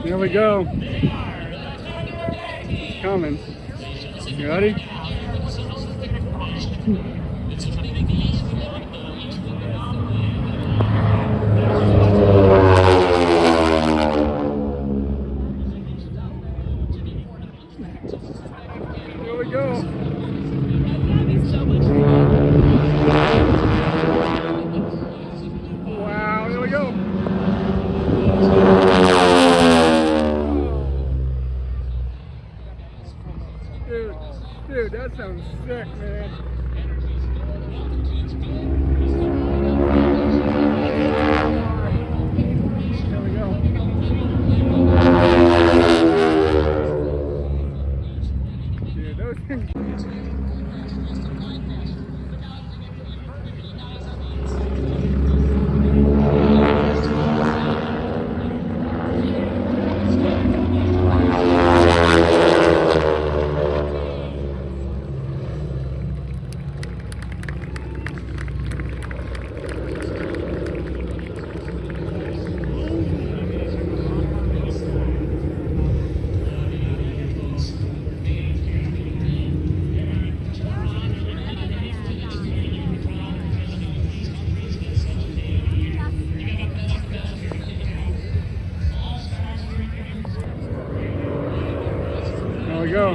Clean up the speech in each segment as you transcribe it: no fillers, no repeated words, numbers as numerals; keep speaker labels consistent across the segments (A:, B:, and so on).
A: There we go. It's coming. You ready? Here we go. Wow, here we go. Dude, that sounds sick, man. There we go. Dude, those things. There we go.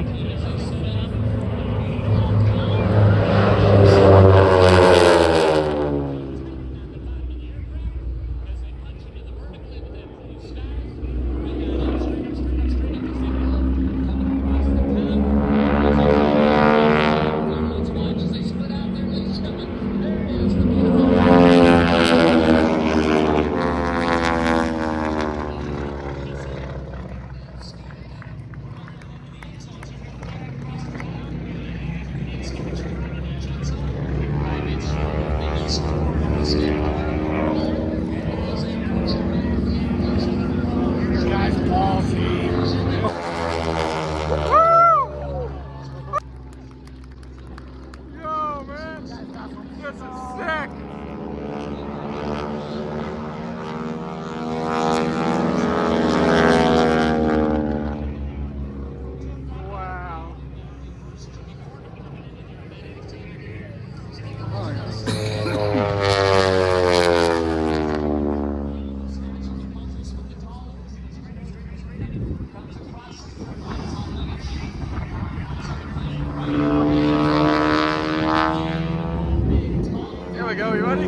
A: Here we go, you ready?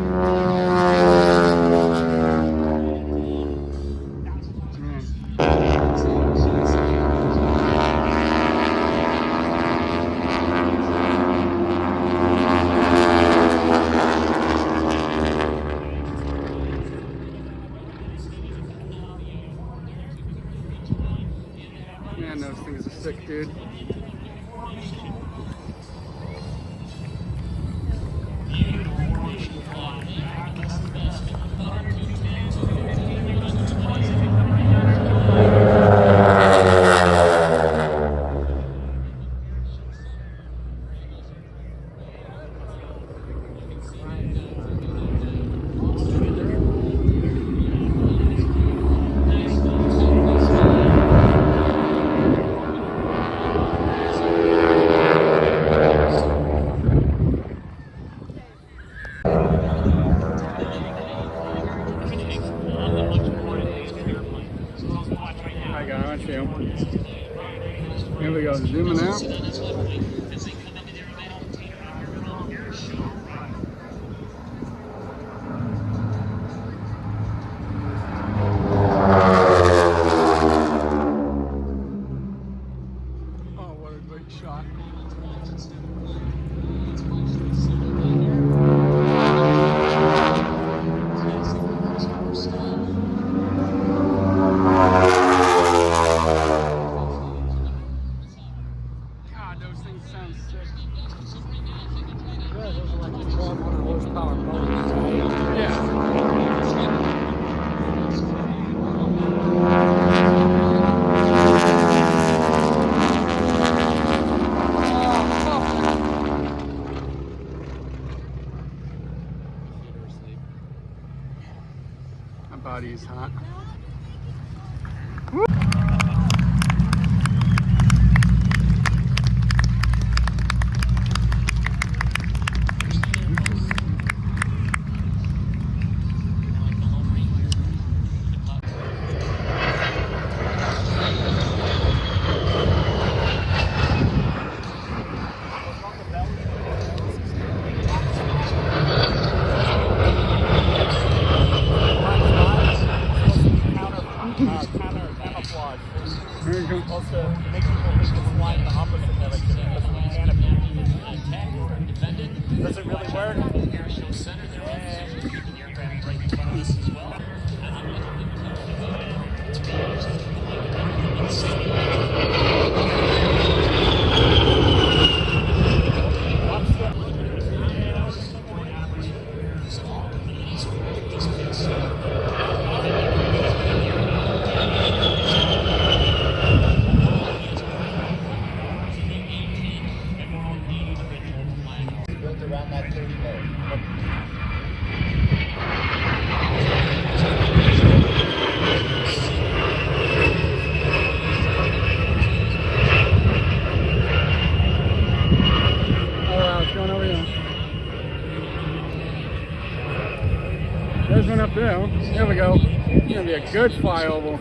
A: Man, those things are sick, dude. I got you. Here we go, zooming out. Oh, what a great shot. God, those things sound sick. body's hot.
B: Also, make people think it's flying in the opposite direction because of the canopy. Does it really work? Around that 30 minutes.
A: There's one up there. There we go. It's gonna be a good flyover.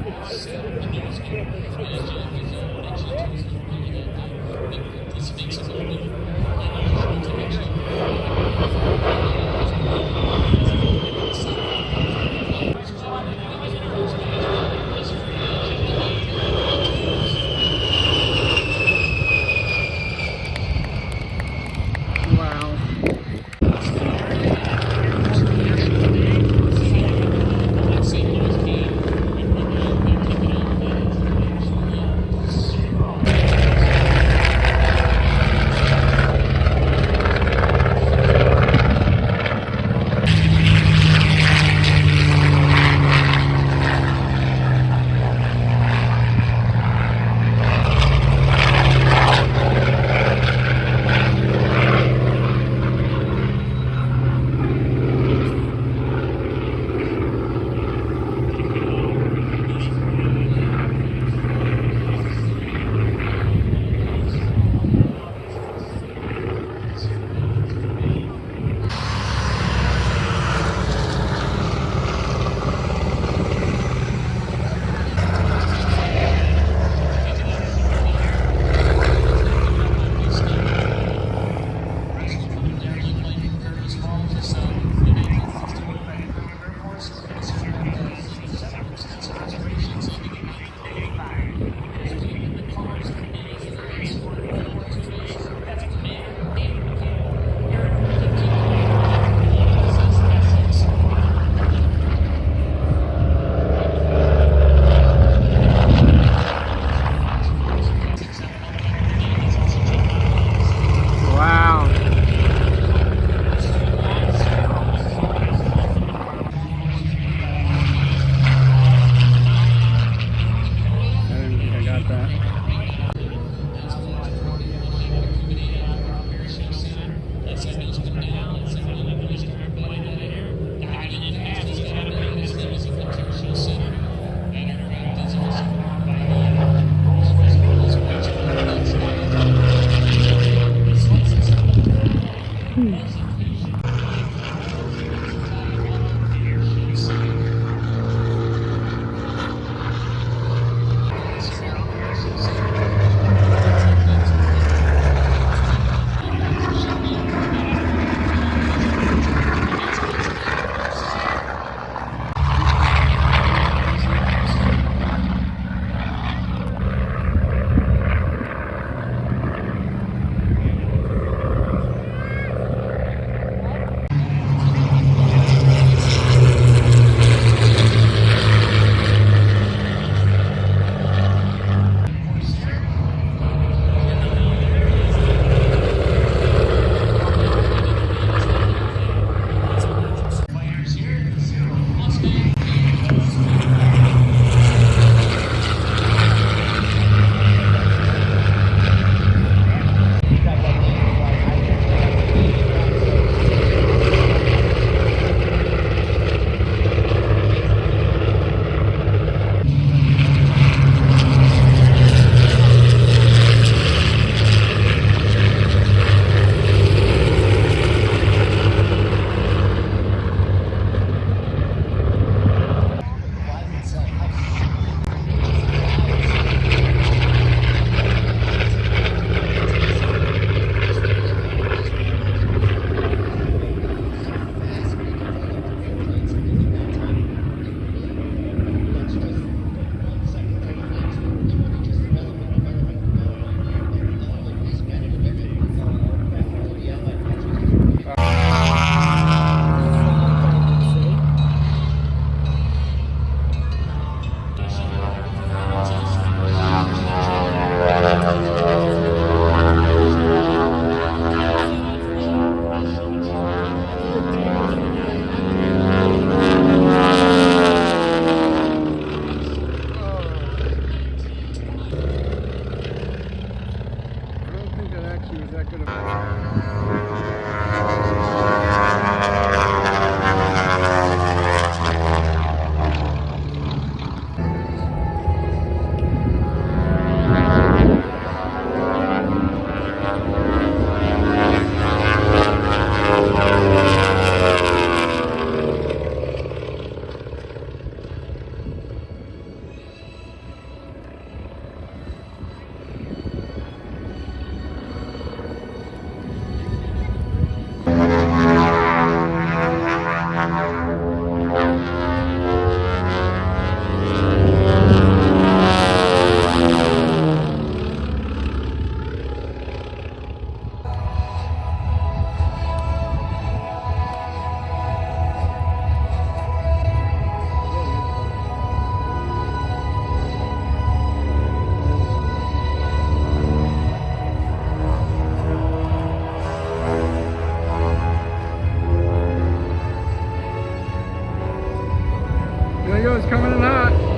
A: he goes, coming in hot.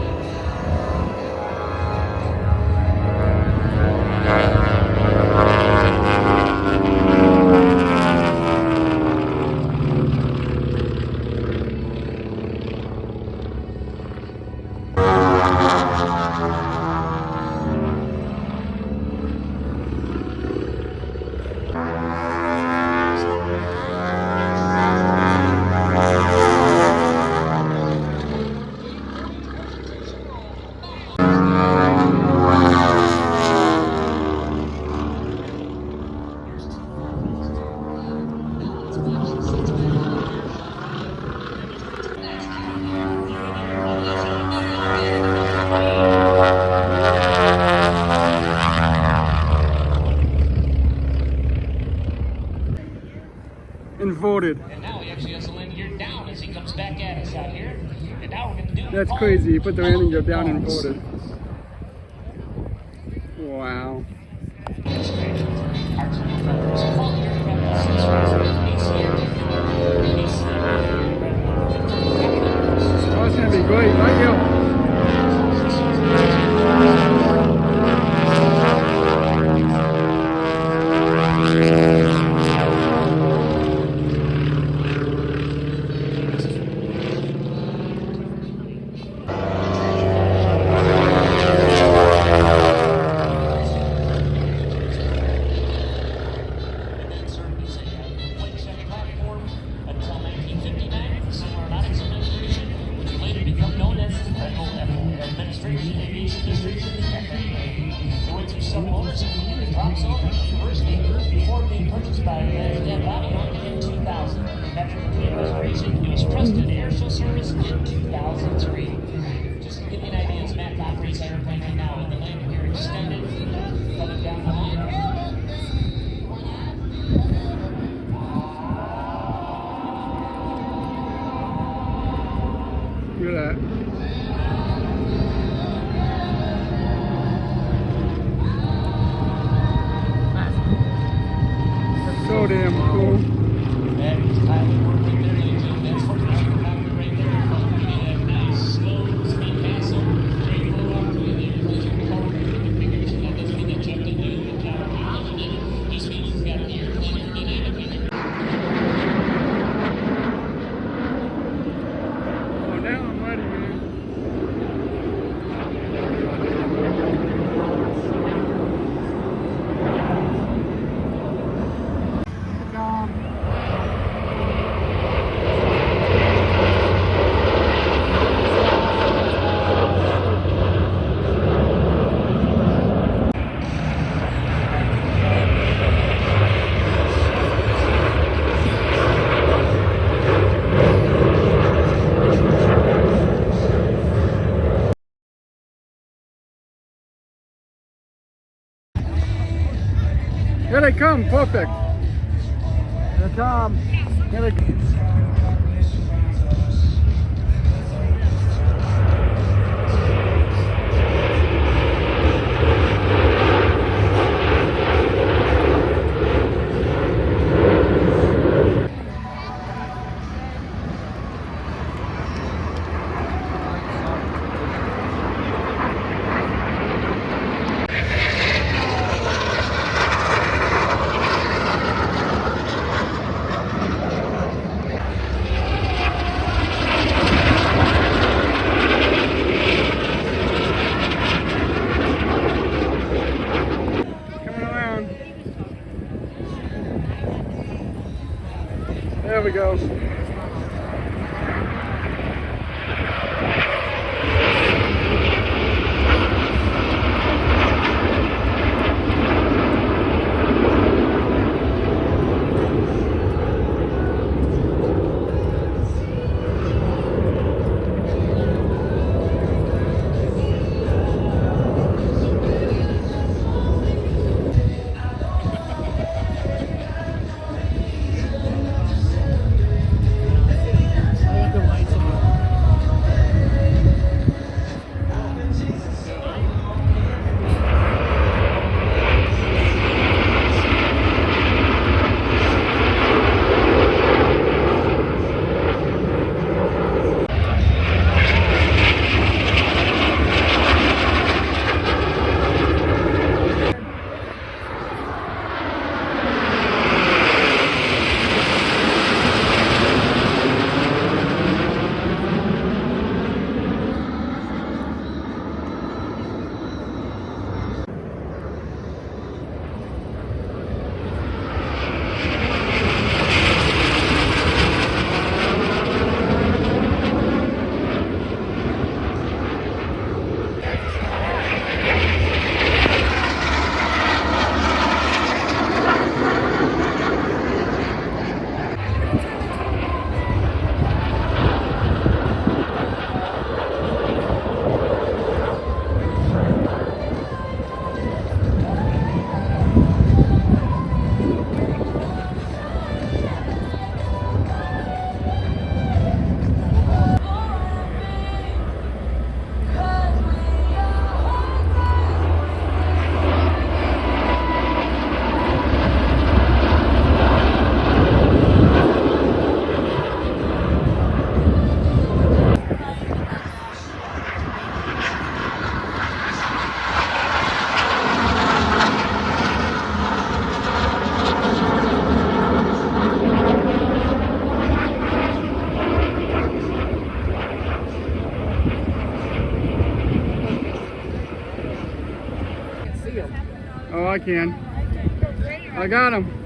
A: And voted.
C: And now he actually has the landing gear down as he comes back at us out here. And now we're going to do
A: That's crazy. He put the landing gear down and voted. Wow. Oh, it's going to be great. Right here. Look at that. That's so damn cool. Here they come, perfect. Here they come. Here they come. I can. I got him.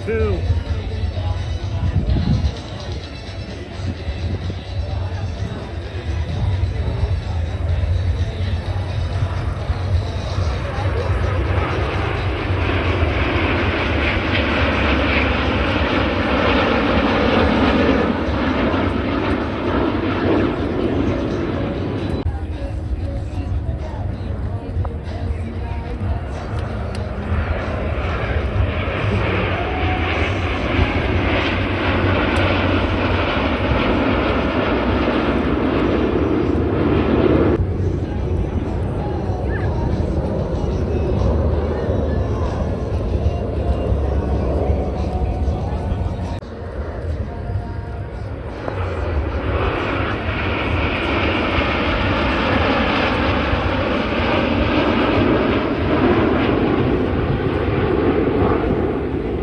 A: Two.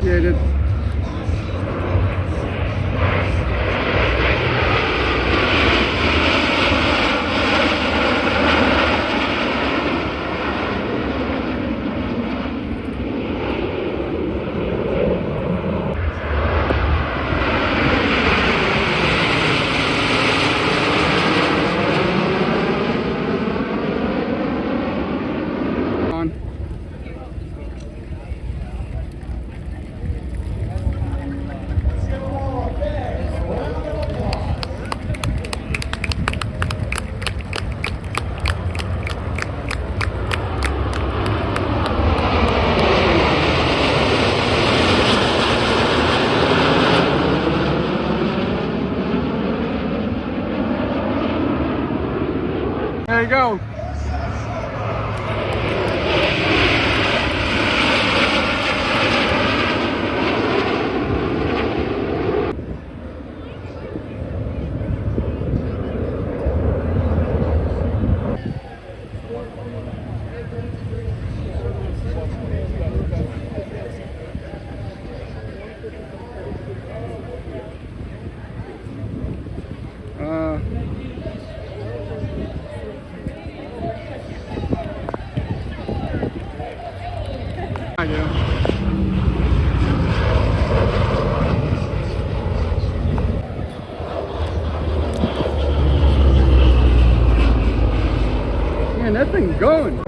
A: It. There you go. I do. Man, that thing's going.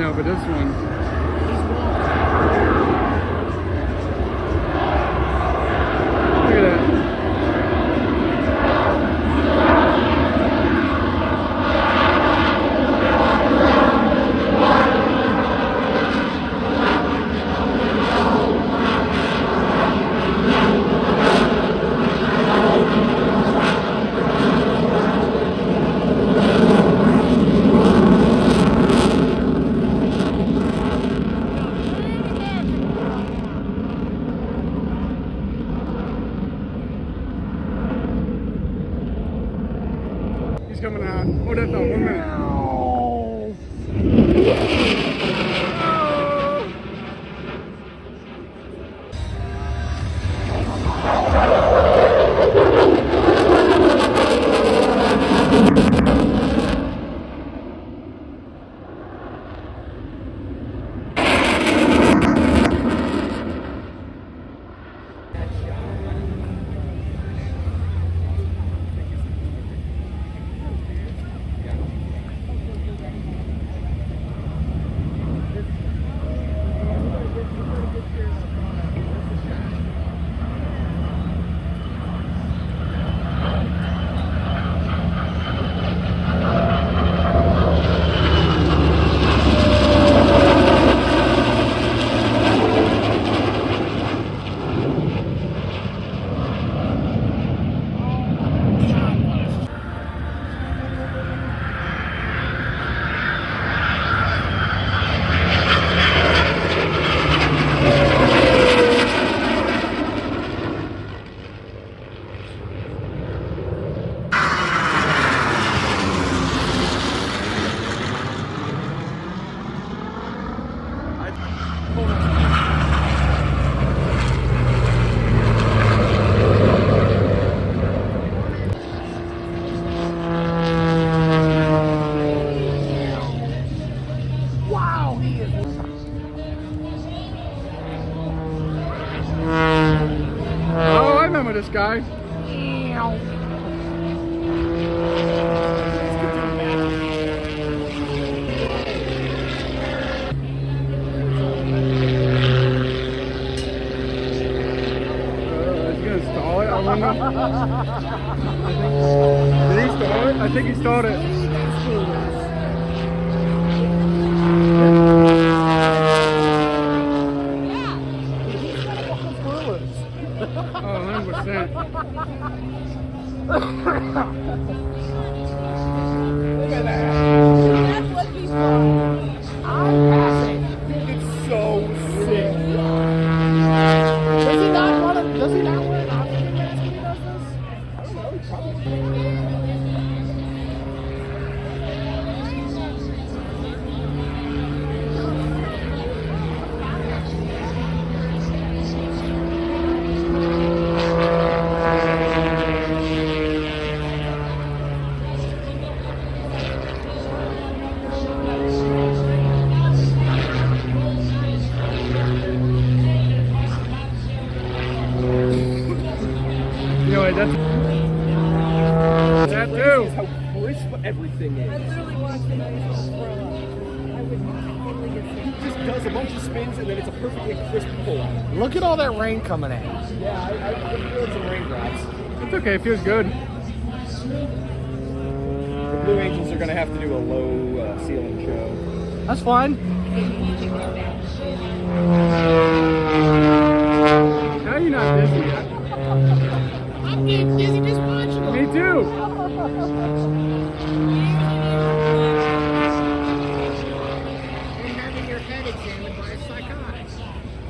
A: know, but this one. Look at that. He's coming out. Hold that thought 1 minute. Oh, I remember this guy. He's gonna stall it, I wonder. Did he stall it? I think he stalled it. Oh, 100%.
B: Look at that.
D: That's what he's for. I'm passing.
B: It's so sick.
D: Does he not want to? Does he not wear an oxygen mask when he does this?
B: I don't know. He probably.
A: That too.
B: How crisp everything
D: I
B: is.
D: literally watched the night before. I would totally get sick.
B: He just does a bunch of spins and then it's a perfectly crisp pull out.
D: Look at all that rain coming in.
B: Yeah, I feel some raindrops.
A: It's okay, it feels good.
B: The Blue Angels are going to have to do a low ceiling show.
D: That's fine.
A: How are you not dizzy yet?
D: I'm getting dizzy just watching them.
A: Me too.
D: And having your head examined by a psychotic.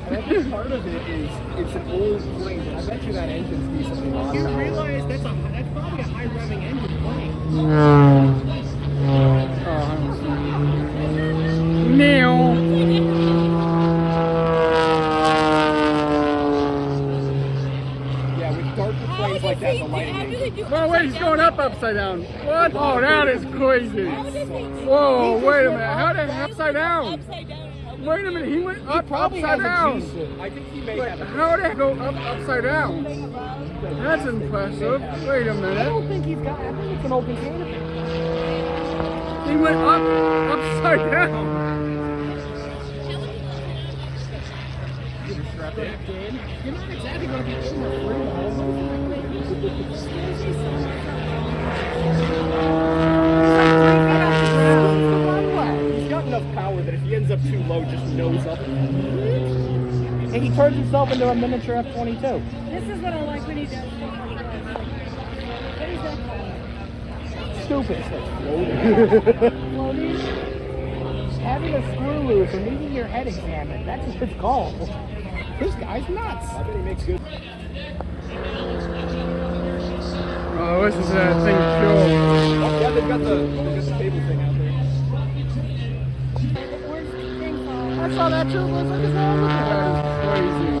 B: And I think part of it is it's an old plane. I bet you that engine's decently lost.
D: You realize that's probably a high revving engine plane.
A: Meow.
B: Yeah, with darker planes like that, the lighting.
A: Oh wait, he's going up upside down. What? Oh, that is crazy. Whoa, wait a minute. How did upside down? Wait a minute, he went up
B: Probably
A: upside
B: has a
A: down.
B: G-suit. I think he may
A: Wait,
B: have a
A: how did it go up upside down? That's impressive. Wait a
D: I
A: minute.
D: don't think he's got. I think it's an open canopy.
A: He went up upside down.
D: You're not exactly going to be in the
B: He's got enough power that if he ends up too low, just nose up. And he turns himself into a miniature F-22.
E: This is what I like when he does stuff like that. What is that called?
B: Stupid.
E: Floating?
B: Having a screw loose or needing your head examined. That's what it's called. This guy's nuts. I bet he makes good.
A: Oh, this is that thing pure.
B: Oh, yeah, they've got the table thing out there.
E: Where's the thing from?
A: I saw that too. I was like, look at that. It's crazy.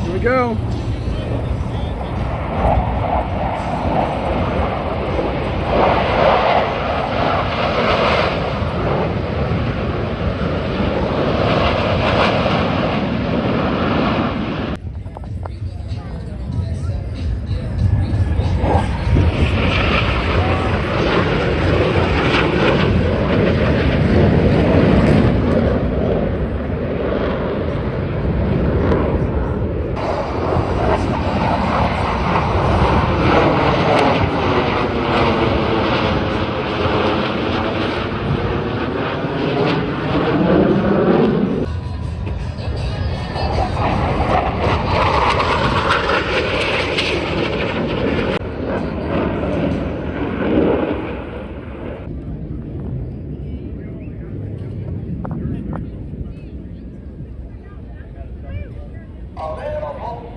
A: Here we go.
F: Available